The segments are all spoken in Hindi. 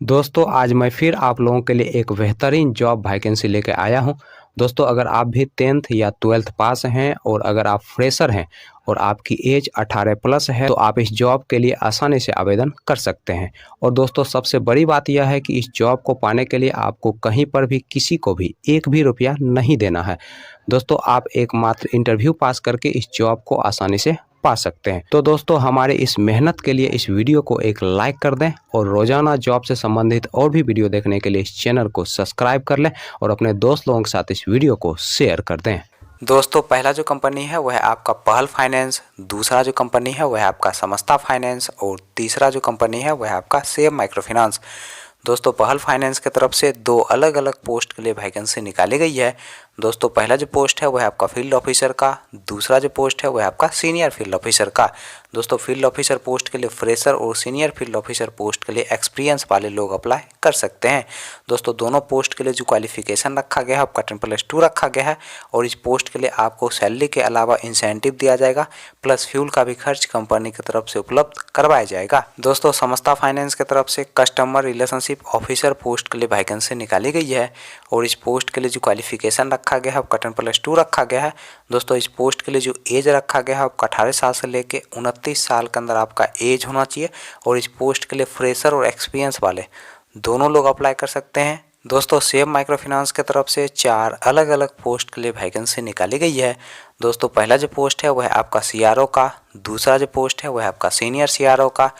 दोस्तों आज मैं फिर आप लोगों के लिए एक बेहतरीन जॉब वैकेंसी लेके आया हूं। दोस्तों अगर आप भी 10th या 12th पास हैं और अगर आप फ्रेशर हैं और आपकी एज 18 प्लस है तो आप इस जॉब के लिए आसानी से आवेदन कर सकते हैं। और दोस्तों सबसे बड़ी बात यह है कि इस जॉब को पाने के लिए आपको कहीं पर भी किसी को भी एक भी रुपया नहीं देना है। दोस्तों आप एकमात्र इंटरव्यू पास करके इस जॉब को आसानी से पा सकते हैं। तो दोस्तों हमारे इस मेहनत के लिए इस वीडियो को एक लाइक कर दें और रोजाना जॉब से संबंधित और भी वीडियो देखने के लिए इस चैनल को सब्सक्राइब कर लें और अपने दोस्त लोगों के साथ इस वीडियो को शेयर कर दें। दोस्तों पहला जो कंपनी है वह है आपका पहल फाइनेंस, दूसरा जो कंपनी है वह है आपका समस्ता फाइनेंस और तीसरा जो कंपनी है वह है आपका सेम माइक्रो फाइनेंस। दोस्तों पहल फाइनेंस की तरफ से दो अलग अलग पोस्ट के लिए वैकेंसी निकाली गई है। दोस्तों पहला जो पोस्ट है वह है आपका फील्ड ऑफिसर का, दूसरा जो पोस्ट है वह है आपका सीनियर फील्ड ऑफिसर का। दोस्तों फील्ड ऑफिसर पोस्ट के लिए फ्रेशर और सीनियर फील्ड ऑफिसर पोस्ट के लिए एक्सपीरियंस वाले लोग अप्लाई कर सकते हैं। दोस्तों दोनों पोस्ट के लिए जो क्वालिफिकेशन रखा गया है आपका 10+2 रखा गया है और इस पोस्ट के लिए आपको सैलरी के अलावा इंसेंटिव दिया जाएगा प्लस फ्यूल का भी खर्च कंपनी की तरफ से उपलब्ध करवाया जाएगा। दोस्तों समस्ता फाइनेंस की तरफ से कस्टमर रिलेशनशिप ऑफिसर पोस्ट के लिए वैकेंसी निकाली गई है और इस पोस्ट के लिए जो क्वालिफिकेशन रखा गया है आपका 10+2 रखा गया है। दोस्तों इस पोस्ट के लिए जो एज रखा गया है आपका 18 साल से लेके 29 साल के अंदर आपका एज होना चाहिए और इस पोस्ट के लिए फ्रेशर और एक्सपीरियंस वाले दोनों लोग अप्लाई कर सकते हैं। दोस्तों सेम माइक्रो फाइनेंस की तरफ से 4 अलग अलग पोस्ट के लिए वैकेंसी निकाली गई है। दोस्तों पहला जो पोस्ट है वह है आपका सीआरओ का, दूसरा जो पोस्ट है वह है आपका सीनियर सीआरओ का,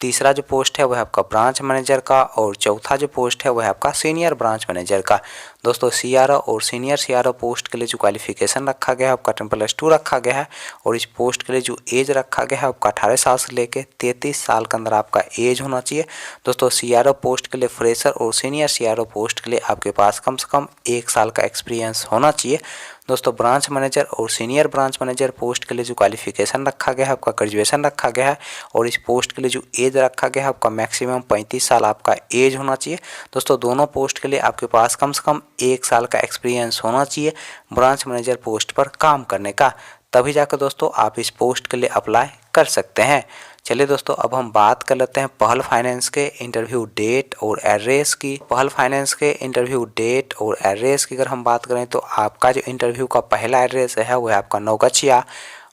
तीसरा जो पोस्ट है वह आपका ब्रांच मैनेजर का और चौथा जो पोस्ट है वह आपका सीनियर ब्रांच मैनेजर का। दोस्तों सीआरओ और सीनियर सीआरओ पोस्ट के लिए जो क्वालिफिकेशन रखा गया है आपका 10+2 रखा गया है और इस पोस्ट के लिए जो एज रखा गया है आपका 18 साल से लेकर 33 साल के अंदर आपका एज होना चाहिए। दोस्तों सीआरओ पोस्ट के लिए फ्रेशर और सीनियर सीआरओ पोस्ट के लिए आपके पास कम से कम 1 साल का एक्सपीरियंस होना चाहिए। दोस्तों ब्रांच मैनेजर और सीनियर ब्रांच मैनेजर पोस्ट के लिए जो क्वालिफिकेशन रखा गया है आपका ग्रेजुएशन रखा गया है और इस पोस्ट के लिए जो एज रखा गया है आपका मैक्सिमम 35 साल आपका एज होना चाहिए। दोस्तों दोनों पोस्ट के लिए आपके पास कम से कम 1 साल का एक्सपीरियंस होना चाहिए ब्रांच मैनेजर पोस्ट पर काम करने का, तभी जाकर दोस्तों आप इस पोस्ट के लिए अप्लाई कर सकते हैं। चलिए दोस्तों अब हम बात कर लेते हैं पहल फाइनेंस के इंटरव्यू डेट और एड्रेस की। पहल फाइनेंस के इंटरव्यू डेट और एड्रेस की अगर हम बात करें तो आपका जो इंटरव्यू का पहला एड्रेस है वह आपका नौगछिया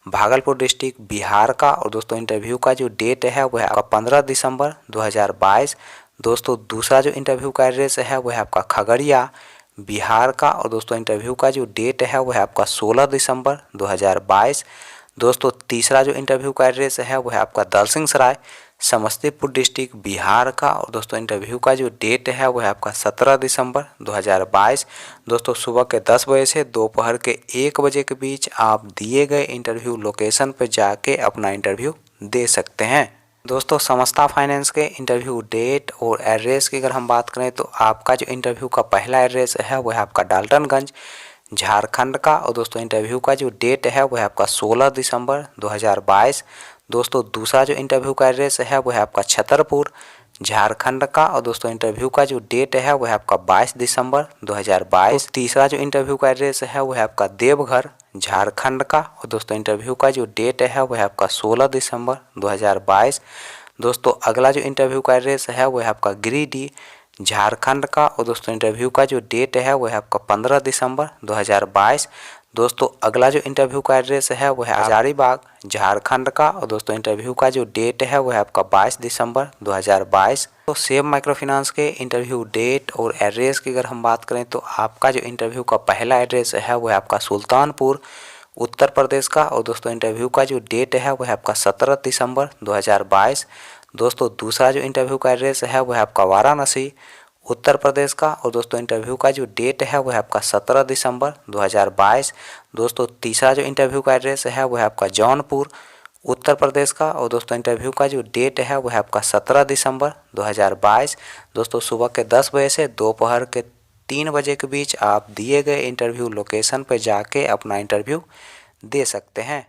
भागलपुर डिस्ट्रिक्ट बिहार का और दोस्तों इंटरव्यू का जो डेट है वह आपका 15 दिसंबर 2022। दोस्तों दूसरा जो इंटरव्यू का एड्रेस है वह आपका खगड़िया बिहार का और दोस्तों इंटरव्यू का जो डेट है वह आपका 16 दिसंबर 2022। दोस्तों तीसरा जो इंटरव्यू का एड्रेस है वह आपका दलसिंहसराय समस्तीपुर डिस्ट्रिक्ट बिहार का और दोस्तों इंटरव्यू का जो डेट है वह आपका 17 दिसंबर 2022। दोस्तों सुबह के 10 बजे से दोपहर के 1 बजे के बीच आप दिए गए इंटरव्यू लोकेशन पर जाके अपना इंटरव्यू दे सकते हैं। दोस्तों समस्ता फाइनेंस के इंटरव्यू डेट और एड्रेस की अगर हम बात करें तो आपका जो इंटरव्यू का पहला एड्रेस है वह आपका डाल्टनगंज झारखंड का और दोस्तों इंटरव्यू का जो डेट है वह आपका 16 दिसंबर 2022। दोस्तों दूसरा जो इंटरव्यू का एड्रेस है वह आपका छतरपुर झारखंड का और दोस्तों इंटरव्यू का जो डेट है वह आपका 22 दिसंबर 2022। तीसरा जो इंटरव्यू का एड्रेस है वह आपका देवघर झारखंड का और दोस्तों इंटरव्यू का जो डेट है वह आपका 16 दिसंबर 2022। दोस्तों अगला जो इंटरव्यू का एड्रेस है वह आपका गिरिडीह झारखंड का और दोस्तों इंटरव्यू का जो डेट है वह आपका 15 दिसंबर 2022। दोस्तों अगला जो इंटरव्यू का एड्रेस है वह हजारीबाग झारखंड का और दोस्तों इंटरव्यू का जो डेट है वह आपका 22 दिसंबर 2022। तो सेम माइक्रो फाइनेंस के इंटरव्यू डेट और एड्रेस की अगर हम बात करें तो आपका जो इंटरव्यू का पहला एड्रेस है वह आपका सुल्तानपुर उत्तर प्रदेश का और दोस्तों इंटरव्यू का जो डेट है वह आपका 17 दिसंबर 2022। दोस्तों दूसरा जो इंटरव्यू का एड्रेस है वह आपका वाराणसी उत्तर प्रदेश का और दोस्तों इंटरव्यू का जो डेट है वह आपका 17 दिसंबर 2022। दोस्तों तीसरा जो इंटरव्यू का एड्रेस है वह आपका जौनपुर उत्तर प्रदेश का और दोस्तों इंटरव्यू का जो डेट है वह आपका 17 दिसंबर 2022। दोस्तों सुबह के 10 बजे से दोपहर के 3 बजे के बीच आप दिए गए इंटरव्यू लोकेशन पर जाके अपना इंटरव्यू दे सकते हैं।